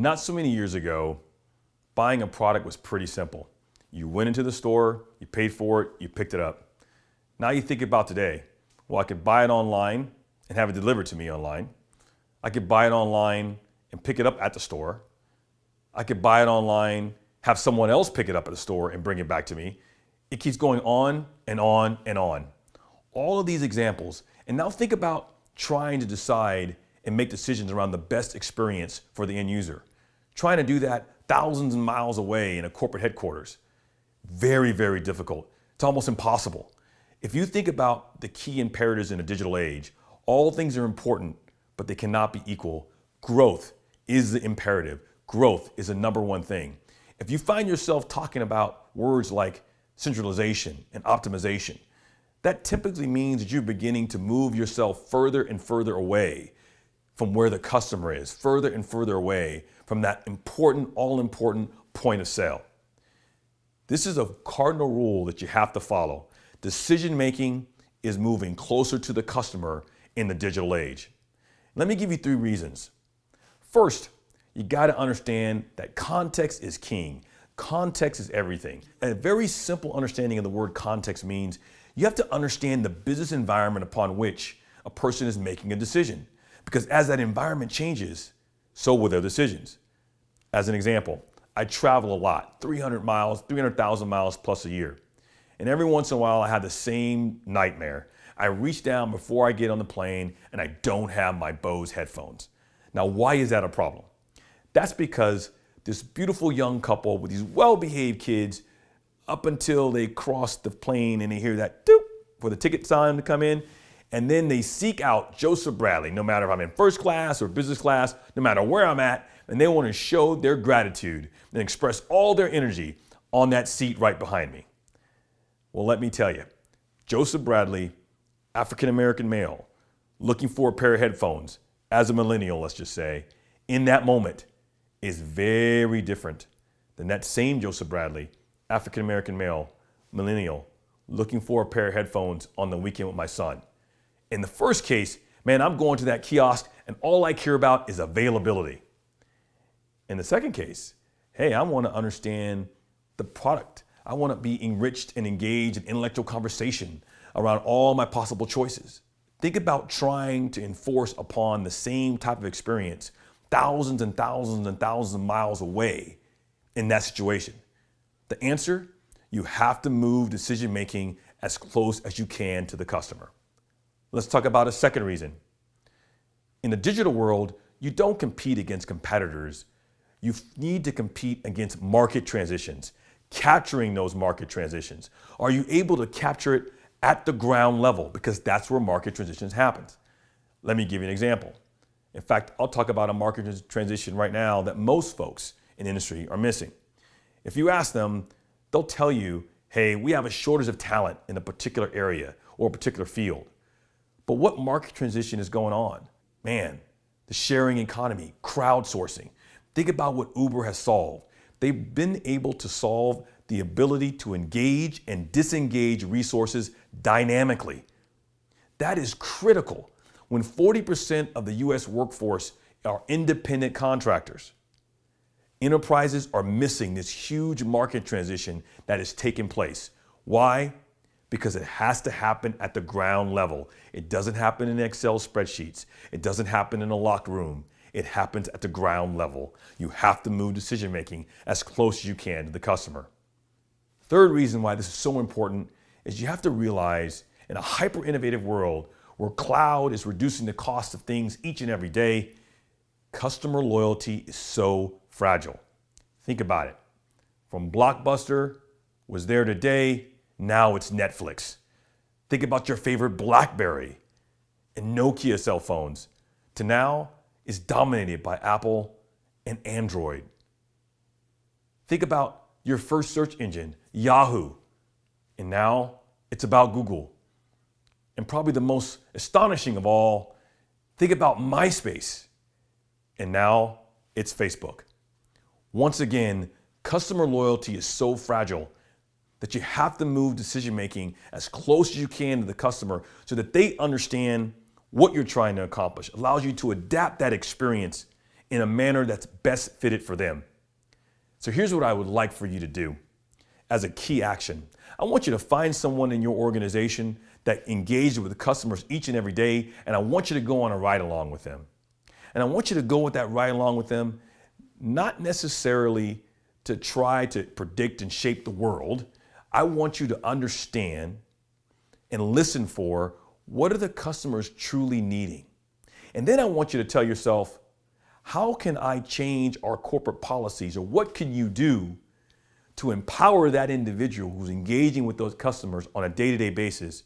Not so many years ago, buying a product was pretty simple. You went into the store, you paid for it, you picked it up. Now you think about today. Well, I could buy it online and have it delivered to me online. I could buy it online and pick it up at the store. I could buy it online, have someone else pick it up at the store and bring it back to me. It keeps going on and on and on. All of these examples. And now think about trying to decide and make decisions around the best experience for the end user. Trying to do that thousands of miles away in a corporate headquarters. Very, very difficult. It's almost impossible. If you think about the key imperatives in a digital age, all things are important, but they cannot be equal. Growth is the imperative. Growth is the number one thing. If you find yourself talking about words like centralization and optimization, that typically means that you're beginning to move yourself further and further away from where the customer is, further and further away from that important, all-important point of sale. This is a cardinal rule that you have to follow. Decision-making is moving closer to the customer in the digital age. Let me give you 3 reasons. First, you got to understand that context is king. Context is everything. And a very simple understanding of the word context means you have to understand the business environment upon which a person is making a decision. Because as that environment changes, so will their decisions. As an example, I travel a lot, 300 miles, 300,000 miles plus a year. And every once in a while I have the same nightmare. I reach down before I get on the plane and I don't have my Bose headphones. Now, why is that a problem? That's because this beautiful young couple with these well-behaved kids, up until they cross the plane and they hear that doop for the ticket sign to come in, and then they seek out Joseph Bradley, no matter if I'm in first class or business class, no matter where I'm at, and they want to show their gratitude and express all their energy on that seat right behind me. Well, let me tell you, Joseph Bradley, African-American male, looking for a pair of headphones, as a millennial, let's just say, in that moment is very different than that same Joseph Bradley, African-American male, millennial, looking for a pair of headphones on the weekend with my son. In the first case, man, I'm going to that kiosk and all I care about is availability. In the second case, hey, I want to understand the product. I want to be enriched and engaged in intellectual conversation around all my possible choices. Think about trying to enforce upon the same type of experience thousands and thousands and thousands of miles away in that situation. The answer, you have to move decision-making as close as you can to the customer. Let's talk about a second reason. In the digital world, you don't compete against competitors. You need to compete against market transitions, capturing those market transitions. Are you able to capture it at the ground level? Because that's where market transitions happens. Let me give you an example. In fact, I'll talk about a market transition right now that most folks in the industry are missing. If you ask them, they'll tell you, hey, we have a shortage of talent in a particular area or a particular field. But what market transition is going on? Man, the sharing economy, crowdsourcing. Think about what Uber has solved. They've been able to solve the ability to engage and disengage resources dynamically. That is critical when 40% of the US workforce are independent contractors. Enterprises are missing this huge market transition that is taking place. Why? Because it has to happen at the ground level. It doesn't happen in Excel spreadsheets. It doesn't happen in a locked room. It happens at the ground level. You have to move decision-making as close as you can to the customer. Third reason why this is so important is you have to realize in a hyper-innovative world where cloud is reducing the cost of things each and every day, customer loyalty is so fragile. Think about it. From Blockbuster, was there today, now it's Netflix. Think about your favorite BlackBerry and Nokia cell phones, to now is dominated by Apple and Android. Think about your first search engine, Yahoo, and now it's about Google. And probably the most astonishing of all, think about MySpace, and now it's Facebook. Once again, customer loyalty is so fragile that you have to move decision-making as close as you can to the customer so that they understand what you're trying to accomplish, allows you to adapt that experience in a manner that's best fitted for them. So here's what I would like for you to do as a key action. I want you to find someone in your organization that engages with the customers each and every day, and I want you to go on a ride along with them. And I want you to go with that ride along with them, not necessarily to try to predict and shape the world. I want you to understand and listen for what are the customers truly needing. And then I want you to tell yourself, how can I change our corporate policies, or what can you do to empower that individual who's engaging with those customers on a day-to-day basis,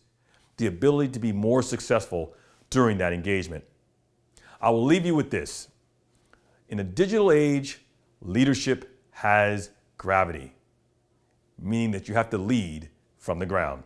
the ability to be more successful during that engagement? I will leave you with this. In a digital age, leadership has gravity, meaning that you have to lead from the ground.